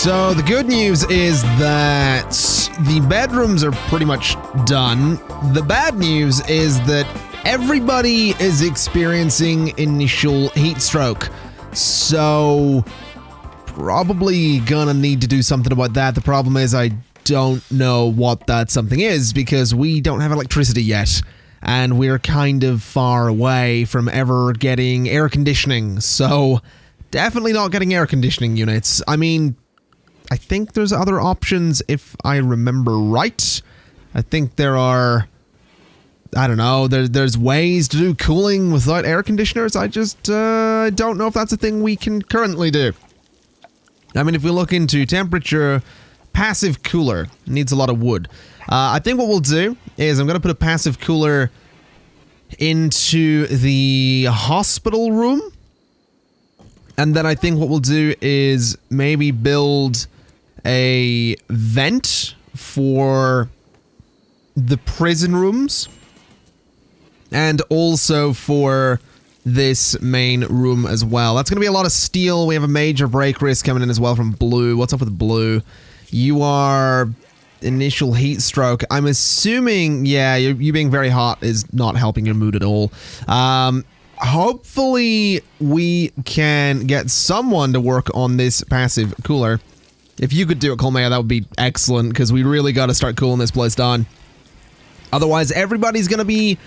So the good news is that the bedrooms are pretty much done. The bad news is that everybody is experiencing initial heat stroke. So probably gonna need to do something about that. The problem is I don't know what that something is because we don't have electricity yet. And we're kind of far away from ever getting air conditioning. So definitely not getting air conditioning units. I mean, I think there's other options if I remember right. I think there are, I don't know, there's ways to do cooling without air conditioners. I just don't know if that's a thing we can currently do. I mean, if we look into temperature, passive cooler needs a lot of wood. I think what we'll do is I'm going to put a passive cooler into the hospital room. And then I think what we'll do is maybe build a vent for the prison rooms. And also for this main room as well. That's going to be a lot of steel. We have a major break risk coming in as well from Blue. What's up with Blue? You are initial heat stroke. I'm assuming, yeah, you being very hot is not helping your mood at all. Hopefully we can get someone to work on this passive cooler. If you could do it, Colmea, that would be excellent because we really got to start cooling this place down. Otherwise, everybody's going to be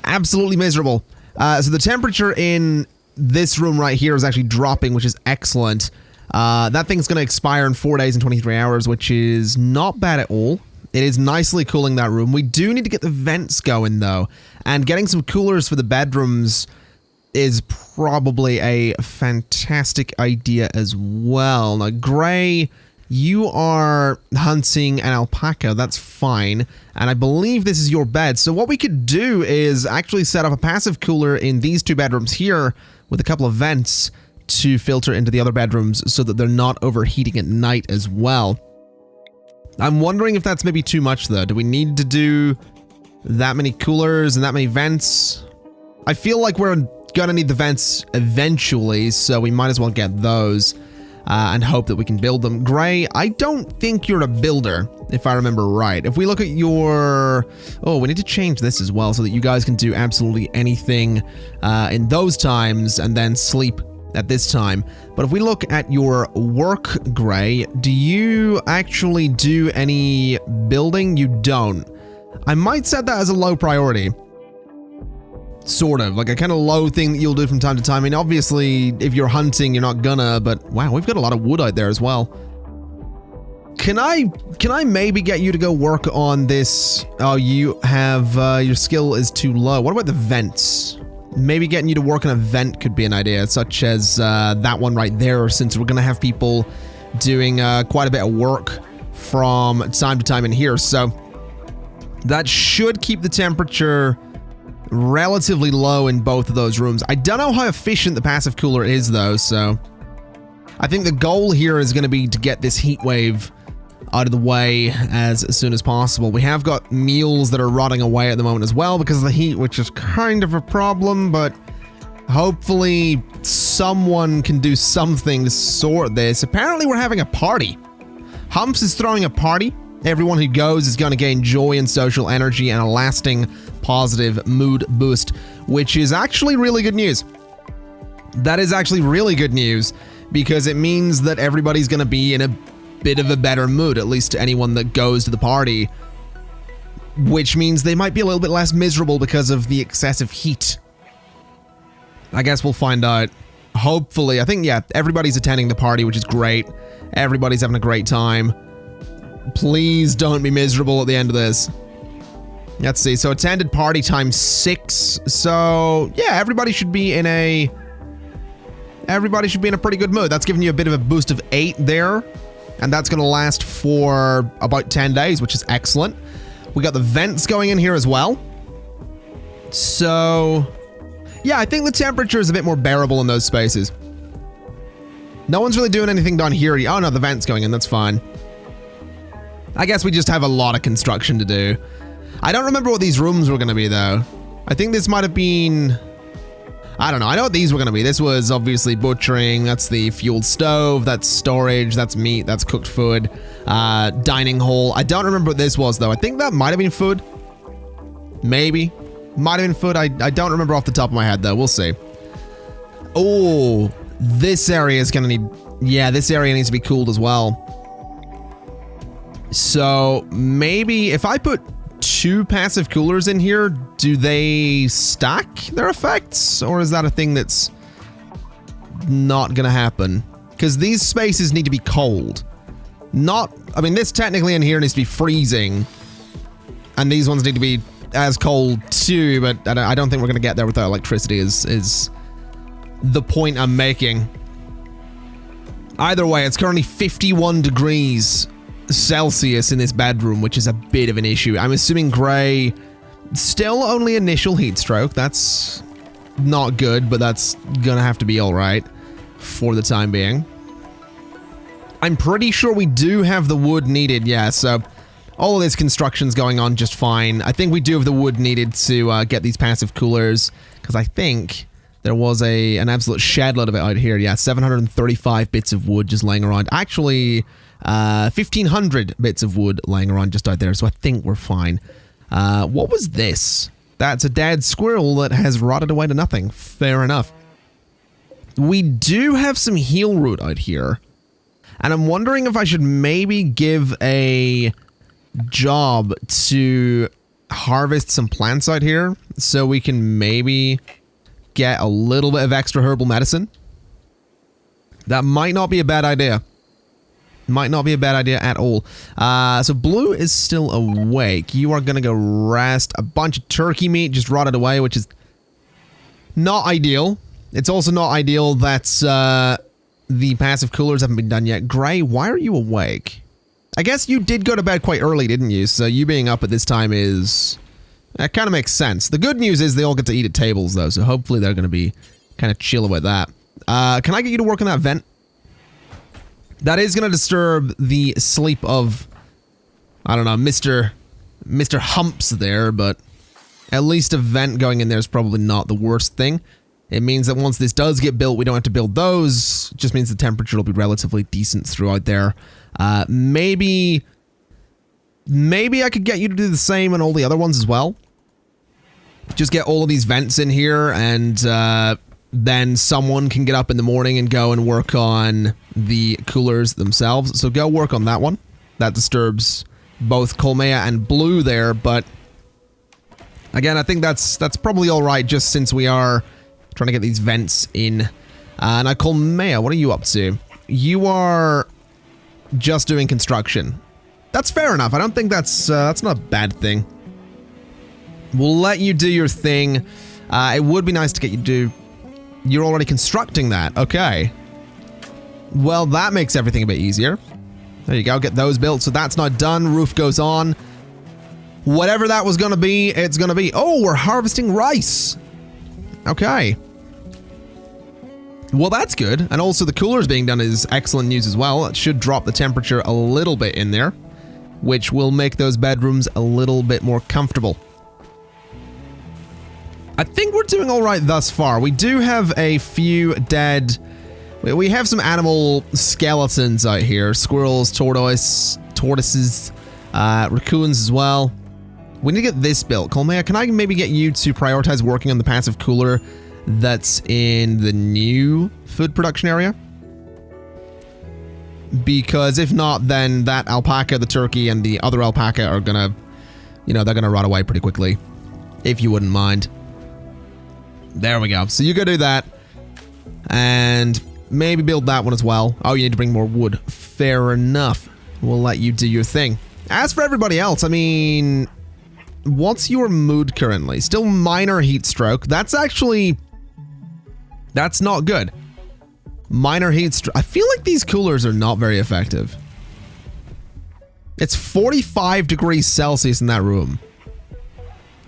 absolutely miserable. So the temperature in this room right here is actually dropping, which is excellent. That thing's going to expire in 4 days and 23 hours, which is not bad at all. It is nicely cooling that room. We do need to get the vents going, though. And getting some coolers for the bedrooms is probably a fantastic idea as well. Now, Gray, you are hunting an alpaca. That's fine. And I believe this is your bed. So what we could do is actually set up a passive cooler in these two bedrooms here with a couple of vents to filter into the other bedrooms so that they're not overheating at night as well. I'm wondering if that's maybe too much, though. Do we need to do that many coolers and that many vents? I feel like we're gonna need the vents eventually, so we might as well get those and hope that we can build them. Gray, I don't think you're a builder, if I remember right. If we look at your... Oh, we need to change this as well so that you guys can do absolutely anything in those times and then sleep at this time. But if we look at your work, Gray, do you actually do any building? You don't. I might set that as a low priority. Sort of, like a kind of low thing that you'll do from time to time. I mean, obviously, if you're hunting, you're not gonna, but wow, we've got a lot of wood out there as well. Can I maybe get you to go work on this? Oh, you have, your skill is too low. What about the vents? Maybe getting you to work on a vent could be an idea, such as that one right there, since we're gonna have people doing quite a bit of work from time to time in here. So that should keep the temperature relatively low in both of those rooms. I don't know how efficient the passive cooler is, though, so I think the goal here is going to be to get this heat wave out of the way as soon as possible. We have got meals that are rotting away at the moment as well because of the heat, which is kind of a problem, but hopefully someone can do something to sort this. Apparently we're having a party. Humps is throwing a party. Everyone who goes is going to gain joy and social energy and a lasting positive mood boost, which is actually really good news. That is actually really good news because it means that everybody's going to be in a bit of a better mood, at least to anyone that goes to the party, which means they might be a little bit less miserable because of the excessive heat. I guess we'll find out. Hopefully, I think, yeah, everybody's attending the party, which is great. Everybody's having a great time. Please don't be miserable at the end of this. Let's see. So attended party times 6. So yeah, everybody should be in a pretty good mood. That's giving you a bit of a boost of 8 there. And that's going to last for about 10 days, which is excellent. We got the vents going in here as well. So yeah, I think the temperature is a bit more bearable in those spaces. No one's really doing anything down here. Oh no, the vent's going in. That's fine. I guess we just have a lot of construction to do. I don't remember what these rooms were going to be, though. I think this might have been... I don't know. I know what these were going to be. This was obviously butchering. That's the fueled stove. That's storage. That's meat. That's cooked food. Dining hall. I don't remember what this was, though. I think that might have been food. Maybe. Might have been food. I don't remember off the top of my head, though. We'll see. Oh, this area is going to need... Yeah, this area needs to be cooled as well. So, maybe if I put 2 passive coolers in here, do they stack their effects? Or is that a thing that's not gonna happen? Because these spaces need to be cold. Not, I mean, this technically in here needs to be freezing. And these ones need to be as cold too, but I don't think we're gonna get there without electricity is the point I'm making. Either way, it's currently 51 degrees Celsius in this bedroom, which is a bit of an issue. I'm assuming Gray, still only initial heat stroke. That's not good, but that's gonna have to be all right for the time being. I'm pretty sure we do have the wood needed. Yeah, so all of this construction's going on just fine. I think we do have the wood needed to get these passive coolers, because I think there was an absolute shed load of it out here. Yeah, 735 bits of wood just laying around. Actually, 1,500 bits of wood laying around just out there, so I think we're fine. What was this? That's a dead squirrel that has rotted away to nothing. Fair enough. We do have some heal root out here, and I'm wondering if I should maybe give a job to harvest some plants out here so we can maybe get a little bit of extra herbal medicine. That might not be a bad idea. Might not be a bad idea at all. So Blue is still awake. You are gonna go rest. A bunch of turkey meat just rotted away, which is not ideal. It's also not ideal that the passive coolers haven't been done yet. Gray, why are you awake? I guess you did go to bed quite early, didn't you? So you being up at this time is... That kind of makes sense. The good news is they all get to eat at tables, though, so hopefully they're going to be kind of chill with that. Can I get you to work on that vent? That is going to disturb the sleep of, I don't know, Mr. Humps there, but at least a vent going in there is probably not the worst thing. It means that once this does get built, we don't have to build those. It just means the temperature will be relatively decent throughout there. Maybe I could get you to do the same on all the other ones as well. Just get all of these vents in here, and then someone can get up in the morning and go and work on the coolers themselves. So go work on that one. That disturbs both Colmea and Blue there, but again, I think that's probably all right, just since we are trying to get these vents in. Now, Colmea, what are you up to? You are just doing construction. That's fair enough. I don't think that's not a bad thing. We'll let you do your thing. It would be nice to get you to do... You're already constructing that. Okay. Well, that makes everything a bit easier. There you go. Get those built. So that's not done. Roof goes on. Whatever that was going to be, it's going to be. Oh, we're harvesting rice. Okay. Well, that's good. And also the coolers being done is excellent news as well. It should drop the temperature a little bit in there, which will make those bedrooms a little bit more comfortable. I think we're doing all right thus far. We do have a few dead... We have some animal skeletons out here. Squirrels, tortoises, raccoons as well. We need to get this built. Colmea, can I maybe get you to prioritize working on the passive cooler that's in the new food production area? Because if not, then that alpaca, the turkey, and the other alpaca are gonna, you know, they're gonna rot away pretty quickly. If you wouldn't mind. There we go. So you go do that. And maybe build that one as well. Oh, you need to bring more wood. Fair enough. We'll let you do your thing. As for everybody else, I mean... What's your mood currently? Still minor heat stroke. That's actually... That's not good. Minor heat stroke. I feel like these coolers are not very effective. It's 45 degrees Celsius in that room.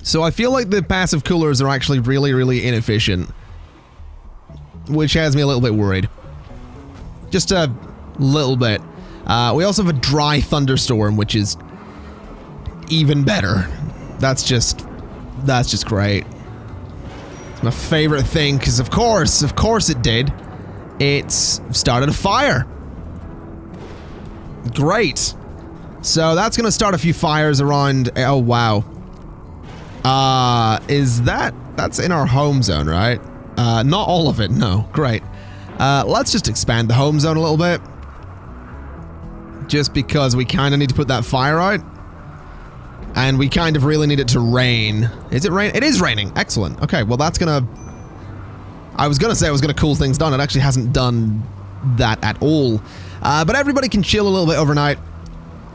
So I feel like the passive coolers are actually really, really inefficient. Which has me a little bit worried. Just a little bit. We also have a dry thunderstorm, which is even better. That's just great. My favorite thing, because of course it did. It's started a fire. Great. So that's going to start a few fires around. Oh, wow. That's in our home zone, right? Not all of it, no. Great. Let's just expand the home zone a little bit. Just because we kind of need to put that fire out. And we kind of really need it to rain. Is it rain? It is raining. Excellent. Okay, well that's gonna... I was gonna say it was gonna cool things down. It actually hasn't done that at all. But everybody can chill a little bit overnight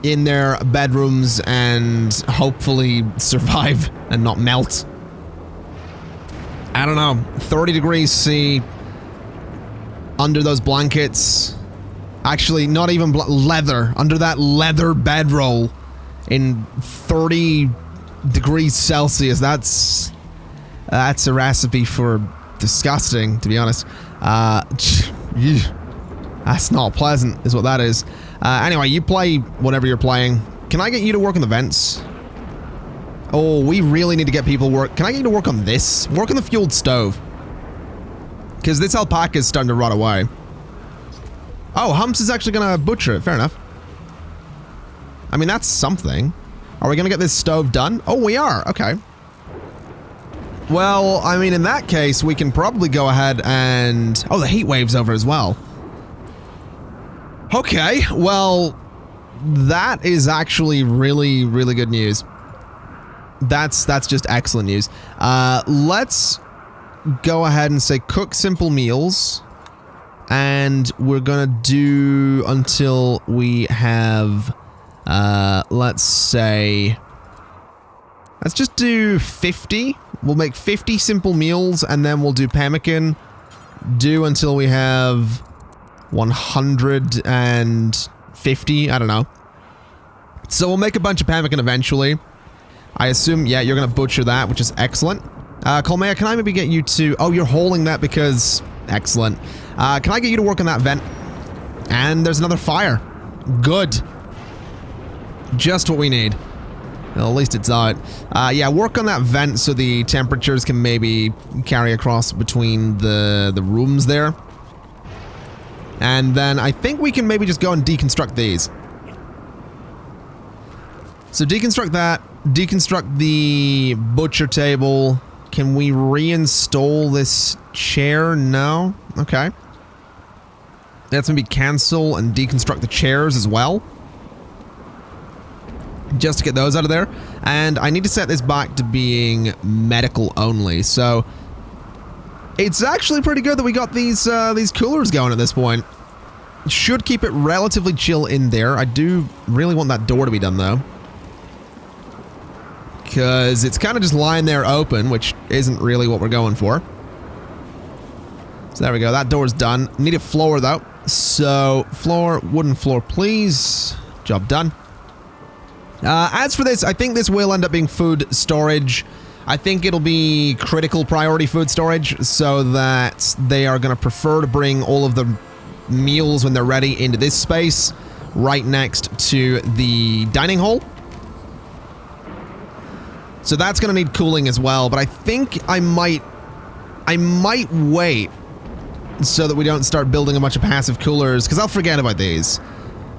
in their bedrooms and hopefully survive and not melt. I don't know. 30 degrees C under those blankets. Actually, not even leather. Under that leather bedroll in 30 degrees Celsius. That's a recipe for disgusting, to be honest. That's not pleasant, is what that is. Anyway, you play whatever you're playing. Can I get you to work on the vents? Oh, we really need to get people work. Can I get you to work on this? Work on the fueled stove. Because this alpaca is starting to rot away. Oh, Humps is actually going to butcher it. Fair enough. I mean, that's something. Are we going to get this stove done? Oh, we are. Okay. Well, I mean, in that case, we can probably go ahead and... Oh, the heat wave's over as well. Okay, well, that is actually really, really good news. That's just excellent news. Let's go ahead and say cook simple meals. And we're gonna do until we have, let's say, let's just do 50. We'll make 50 simple meals and then we'll do pemmican. Do until we have 150, I don't know. So we'll make a bunch of pemmican eventually. I assume, yeah, you're gonna butcher that, which is excellent. Colmea, can I maybe get you to... Oh, you're holding that because... Excellent. Can I get you to work on that vent? And there's another fire. Good. Just what we need. Well, at least it's out. Yeah, work on that vent so the temperatures can maybe carry across between the rooms there. And then I think we can maybe just go and deconstruct these. So deconstruct that. Deconstruct the butcher table. Can we reinstall this chair? No? Okay. Let's maybe cancel and deconstruct the chairs as well. Just to get those out of there. And I need to set this back to being medical only. So it's actually pretty good that we got these coolers going at this point. Should keep it relatively chill in there. I do really want that door to be done though. Because it's kind of just lying there open, which isn't really what we're going for. So there we go, that door's done. Need a floor though. So, floor, wooden floor please. Job done. As for this, I think this will end up being food storage. I think it'll be critical priority food storage, so that they are going to prefer to bring all of the meals when they're ready into this space, right next to the dining hall. So that's going to need cooling as well, but I think I might wait so that we don't start building a bunch of passive coolers, because I'll forget about these.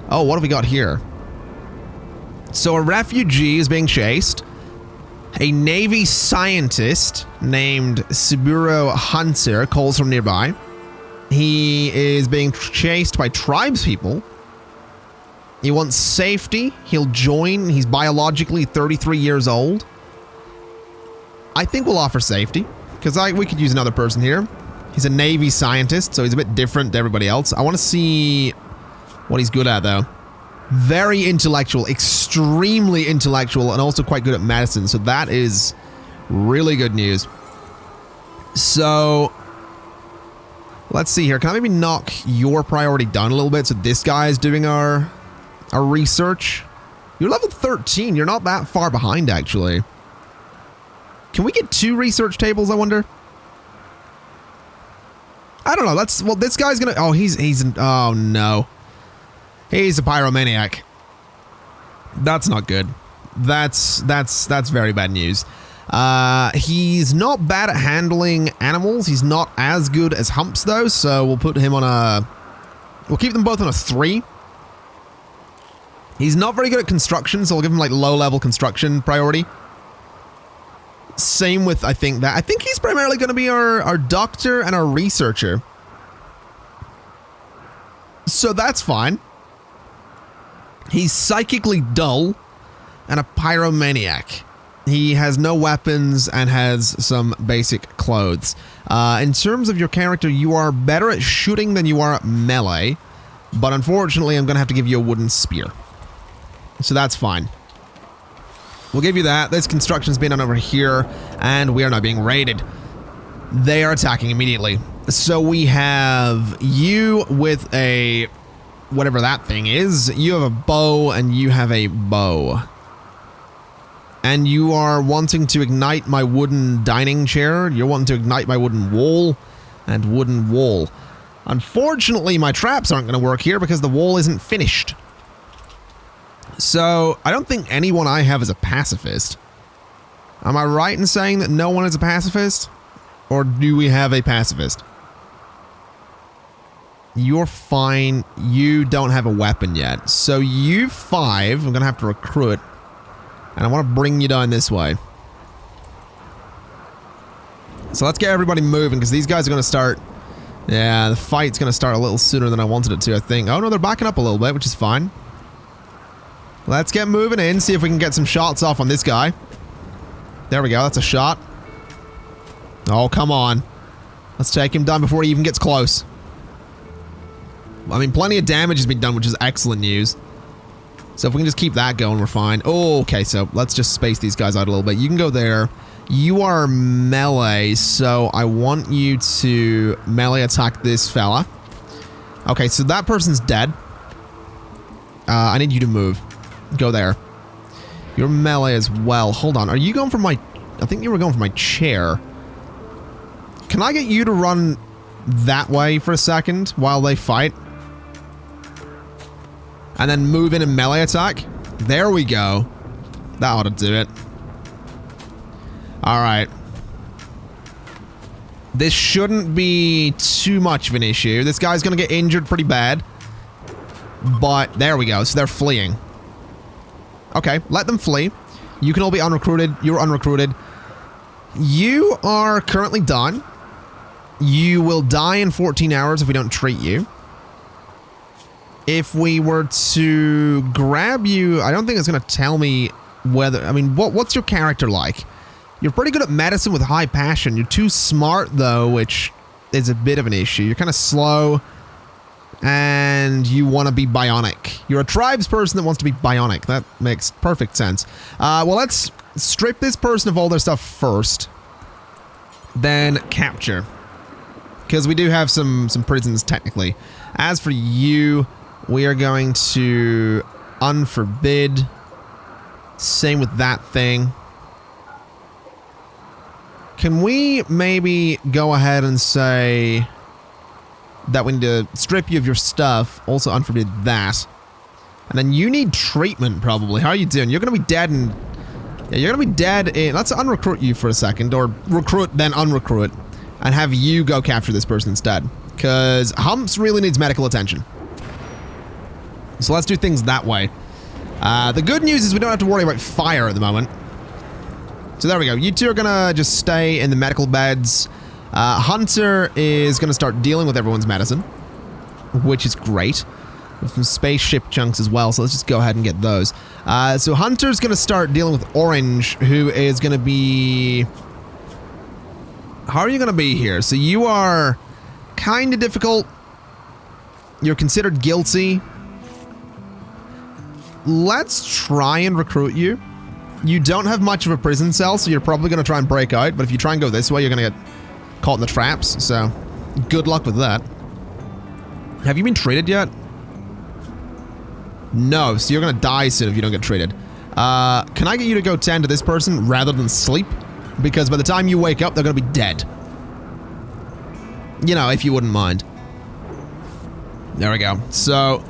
Oh, what have we got here? So a refugee is being chased. A Navy scientist named Saburo Hunter calls from nearby. He is being chased by tribespeople. He wants safety. He'll join. He's biologically 33 years old. I think we'll offer safety, because we could use another person here. He's a Navy scientist, so he's a bit different to everybody else. I want to see what he's good at, though. Very intellectual, extremely intellectual, and also quite good at medicine, so that is really good news. So, let's see here. Can I maybe knock your priority down a little bit so this guy is doing our research? You're level 13. You're not that far behind, actually. Can we get 2 research tables, I wonder? I don't know. Well, this guy's gonna... Oh, oh, no. He's a pyromaniac. That's not good. That's very bad news. He's not bad at handling animals. He's not as good as Humps, though, so we'll put him on a... We'll keep them both on a 3. He's not very good at construction, so we'll give him, like, low-level construction priority. Same with, I think he's primarily going to be our doctor and our researcher. So that's fine. He's psychically dull and a pyromaniac. He has no weapons and has some basic clothes. In terms of your character, you are better at shooting than you are at melee. But unfortunately, I'm going to have to give you a wooden spear. So that's fine. We'll give you that. This construction's been done over here, and we are now being raided. They are attacking immediately. So we have you with a... whatever that thing is. You have a bow, and you have a bow. And you are wanting to ignite my wooden dining chair. You're wanting to ignite my wooden wall and wooden wall. Unfortunately, my traps aren't going to work here because the wall isn't finished. So, I don't think anyone I have is a pacifist. Am I right in saying that no one is a pacifist? Or do we have a pacifist? You're fine. You don't have a weapon yet. So, you 5, I'm going to have to recruit. And I want to bring you down this way. So, let's get everybody moving because these guys are going to start... Yeah, the fight's going to start a little sooner than I wanted it to, I think. Oh, no, they're backing up a little bit, which is fine. Let's get moving in, see if we can get some shots off on this guy. There we go, that's a shot. Oh, come on. Let's take him down before he even gets close. I mean, plenty of damage has been done, which is excellent news. So if we can just keep that going, we're fine. Oh, okay, so let's just space these guys out a little bit. You can go there. You are melee, so I want you to melee attack this fella. Okay, so that person's dead. I need you to move. Go there. You're melee as well. Hold on. Are you going for my... I think you were going for my chair. Can I get you to run that way for a second while they fight? And then move in and melee attack? There we go. That ought to do it. Alright. This shouldn't be too much of an issue. This guy's going to get injured pretty bad. But there we go. So they're fleeing. Okay, let them flee. You can all be unrecruited. You're unrecruited. You are currently done. You will die in 14 hours if we don't treat you. If we were to grab you, I don't think it's going to tell me whether... I mean, what's your character like? You're pretty good at medicine with high passion. You're too smart, though, which is a bit of an issue. You're kind of slow. And you want to be bionic. You're a tribes person that wants to be bionic. That makes perfect sense. Well, let's strip this person of all their stuff first. Then capture. Because we do have some prisons, technically. As for you, we are going to unforbid. Same with that thing. Can we maybe go ahead and say... that we need to strip you of your stuff. Also unforbid that. And then you need treatment, probably. How are you doing? You're going to be dead in... Yeah, you're going to be dead in... Let's unrecruit you for a second. Or recruit, then unrecruit. And have you go capture this person instead. Because Humps really needs medical attention. So let's do things that way. The good news is we don't have to worry about fire at the moment. So there we go. You two are going to just stay in the medical beds. Hunter is going to start dealing with everyone's medicine, which is great. With some spaceship chunks as well, so let's just go ahead and get those. So Hunter's going to start dealing with Orange, who is going to be... How are you going to be here? So you are kind of difficult. You're considered guilty. Let's try and recruit you. You don't have much of a prison cell, so you're probably going to try and break out, but if you try and go this way, you're going to get caught in the traps, so good luck with that. Have you been treated yet? No, so you're gonna die soon if you don't get treated. Can I get you to go tend to this person rather than sleep? Because by the time you wake up, they're gonna be dead. You know, if you wouldn't mind. There we go. So,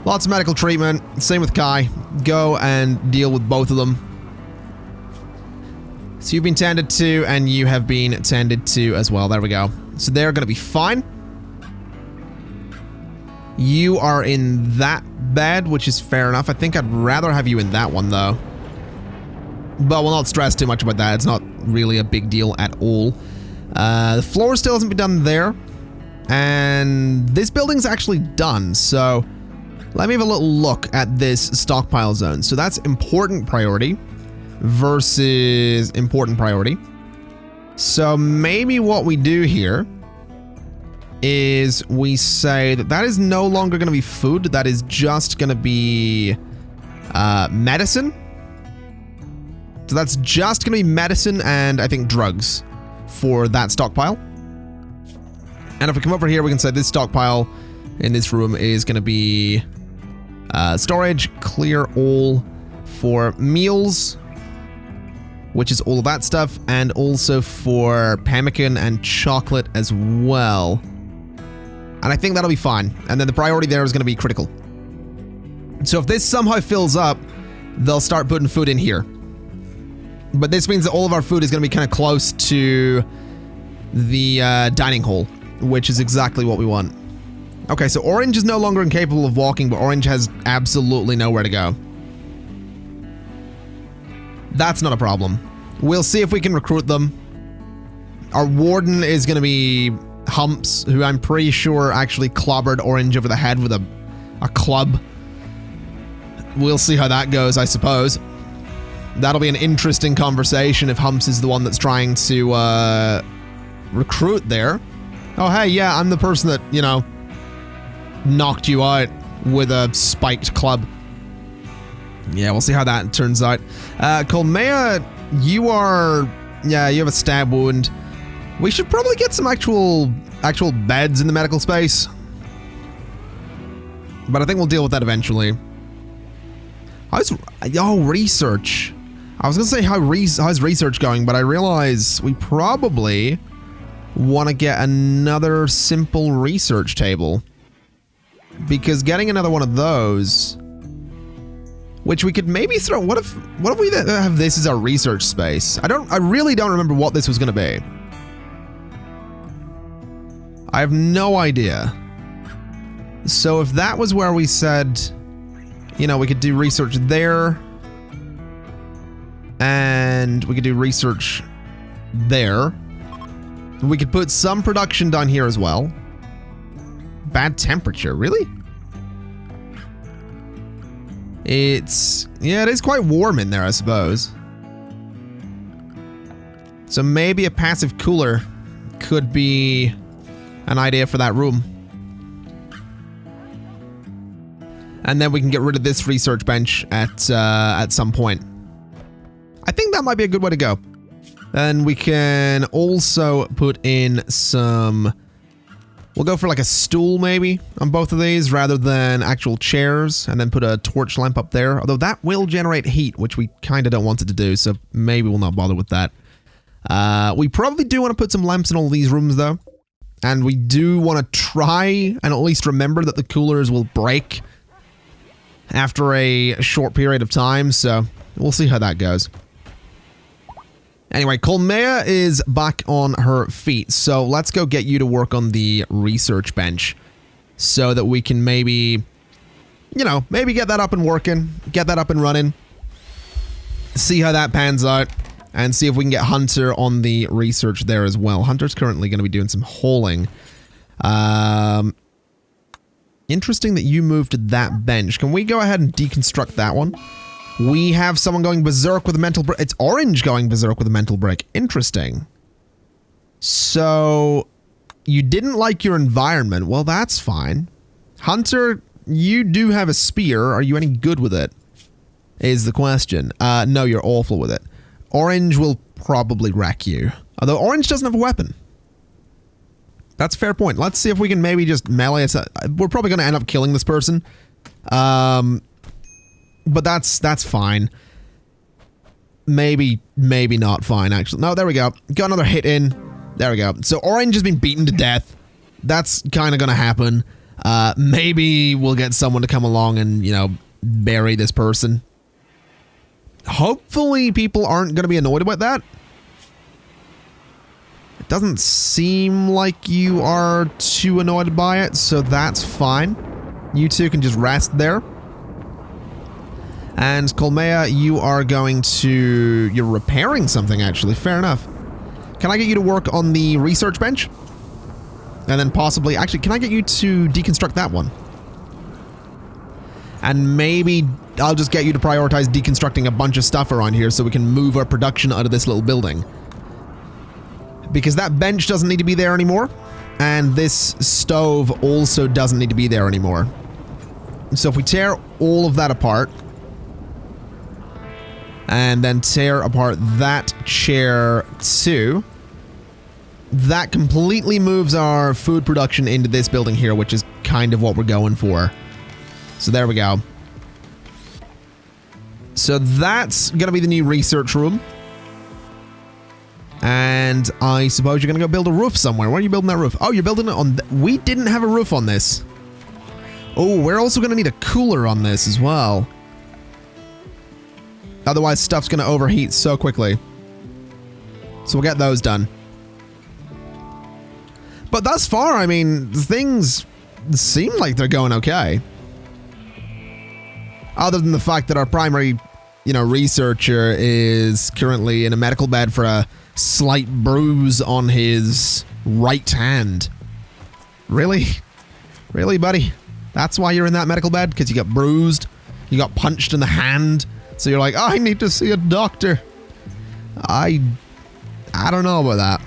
lots of medical treatment. Same with Kai. Go and deal with both of them. So you've been tended to, and you have been tended to as well. There we go. So they're going to be fine. You are in that bed, which is fair enough. I think I'd rather have you in that one, though. But we'll not stress too much about that. It's not really a big deal at all. The floor still hasn't been done there. And this building's actually done, so let me have a little look at this stockpile zone. So that's important priority versus important priority. So maybe what we do here is we say that that is no longer going to be food. That is just going to be medicine. So that's just going to be medicine and I think drugs for that stockpile. And if we come over here, we can say this stockpile in this room is going to be storage, clear all for meals, which is all of that stuff, and also for pemmican and chocolate as well. And I think that'll be fine. And then the priority there is going to be critical. So if this somehow fills up, they'll start putting food in here. But this means that all of our food is going to be kind of close to the dining hall, which is exactly what we want. Okay, so Orange is no longer incapable of walking, but Orange has absolutely nowhere to go. That's not a problem. We'll see if we can recruit them. Our warden is going to be Humps, who I'm pretty sure actually clobbered Orange over the head with a club. We'll see how that goes, I suppose. That'll be an interesting conversation if Humps is the one that's trying to recruit there. Oh, hey, yeah, I'm the person that, you know, knocked you out with a spiked club. Yeah, we'll see how that turns out. Colmea, you are... Yeah, you have a stab wound. We should probably get some actual beds in the medical space. But I think we'll deal with that eventually. Research. I was going to say how's research going, but I realize we probably want to get another simple research table. Because getting another one of those, which we could maybe throw, what if we have this as our research space? I really don't remember what this was going to be. I have no idea. So if that was where we said, you know, we could do research there, and we could do research there. We could put some production down here as well. Bad temperature, really? Yeah, it is quite warm in there, I suppose. So maybe a passive cooler could be an idea for that room. And then we can get rid of this research bench at some point. I think that might be a good way to go. Then we can also put in some... We'll go for like a stool maybe on both of these rather than actual chairs, and then put a torch lamp up there. Although that will generate heat, which we kind of don't want it to do, so maybe we'll not bother with that. We probably do want to put some lamps in all these rooms though. And we do want to try and at least remember that the coolers will break after a short period of time, so we'll see how that goes. Anyway, Colmea is back on her feet, so let's go get you to work on the research bench so that we can maybe, you know, maybe get that up and working, get that up and running, see how that pans out, and see if we can get Hunter on the research there as well. Hunter's currently going to be doing some hauling. Interesting that you moved to that bench. Can we go ahead and deconstruct that one? We have someone going berserk with a mental break. It's Orange going berserk with a mental break. Interesting. So, you didn't like your environment. Well, that's fine. Hunter, you do have a spear. Are you any good with it? Is the question. No, you're awful with it. Orange will probably wreck you. Although Orange doesn't have a weapon. That's a fair point. Let's see if we can maybe just melee it. We're probably going to end up killing this person. But that's fine. Maybe not fine, actually. No, there we go. Got another hit in. There we go. So Orange has been beaten to death. That's kind of going to happen. Maybe we'll get someone to come along and, you know, bury this person. Hopefully people aren't going to be annoyed about that. Doesn't seem like you are too annoyed by it, so that's fine. You two can just rest there. And Colmea, you are going to... You're repairing something, actually. Fair enough. Can I get you to work on the research bench? And then possibly... Actually, can I get you to deconstruct that one? And maybe I'll just get you to prioritize deconstructing a bunch of stuff around here so we can move our production out of this little building. Because that bench doesn't need to be there anymore. And this stove also doesn't need to be there anymore. So if we tear all of that apart... and then tear apart that chair too. That completely moves our food production into this building here, which is kind of what we're going for. So there we go. So that's going to be the new research room. And I suppose you're going to go build a roof somewhere. Where are you building that roof? Oh, you're building it on... We didn't have a roof on this. Oh, we're also going to need a cooler on this as well. Otherwise, stuff's going to overheat so quickly. So we'll get those done. But thus far, I mean, things seem like they're going okay. Other than the fact that our primary, researcher is currently in a medical bed for a slight bruise on his right hand. Really? Really, buddy? That's why you're in that medical bed? Because you got bruised? You got punched in the hand? So you're like, oh, I need to see a doctor. I don't know about that.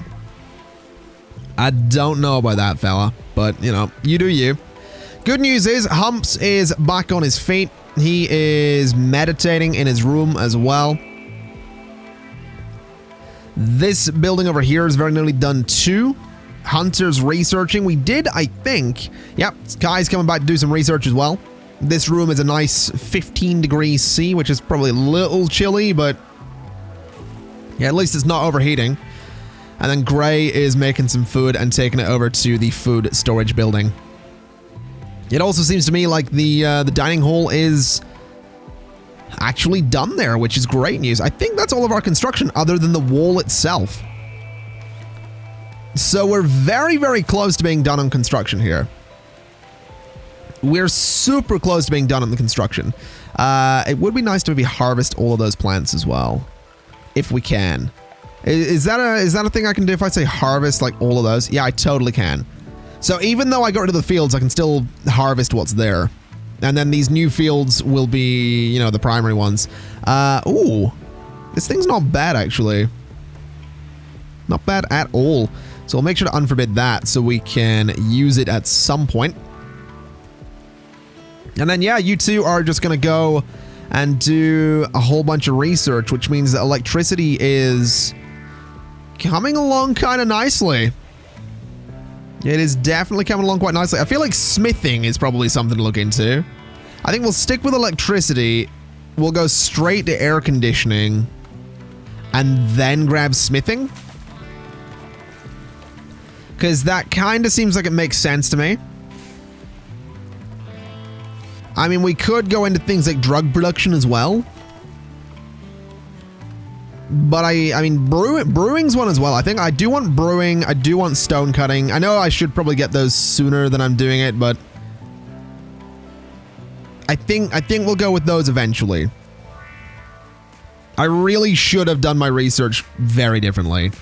I don't know about that, fella. But, you do you. Good news is, Humps is back on his feet. He is meditating in his room as well. This building over here is very nearly done too. Hunter's researching. We did, I think. Yep, Sky's coming back to do some research as well. This room is a nice 15 degrees C, which is probably a little chilly, but yeah, at least it's not overheating. And then Gray is making some food and taking it over to the food storage building. It also seems to me like the dining hall is actually done there, which is great news. I think that's all of our construction other than the wall itself. So we're very, very close to being done on construction here. We're super close to being done on the construction. It would be nice to maybe harvest all of those plants as well, if we can. Is that a thing I can do if I say harvest like all of those? Yeah, I totally can. So even though I got rid of the fields, I can still harvest what's there. And then these new fields will be, the primary ones. Ooh, this thing's not bad actually. Not bad at all. So we'll make sure to unforbid that so we can use it at some point. And then, yeah, you two are just going to go and do a whole bunch of research, which means that electricity is coming along kind of nicely. It is definitely coming along quite nicely. I feel like smithing is probably something to look into. I think we'll stick with electricity. We'll go straight to air conditioning and then grab smithing. Because that kind of seems like it makes sense to me. I mean, we could go into things like drug production as well. But I mean, brewing's one as well. I think I do want brewing. I do want stone cutting. I know I should probably get those sooner than I'm doing it, but I think we'll go with those eventually. I really should have done my research very differently.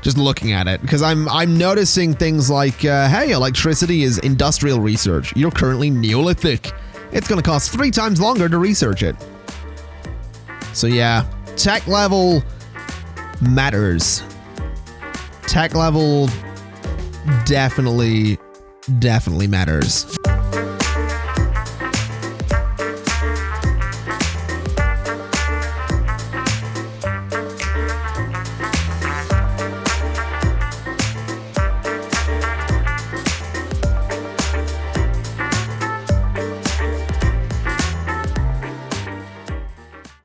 Just looking at it, because I'm noticing things like, hey, electricity is industrial research. You're currently Neolithic. It's going to cost 3 times longer to research it. So yeah, tech level matters. Tech level definitely matters.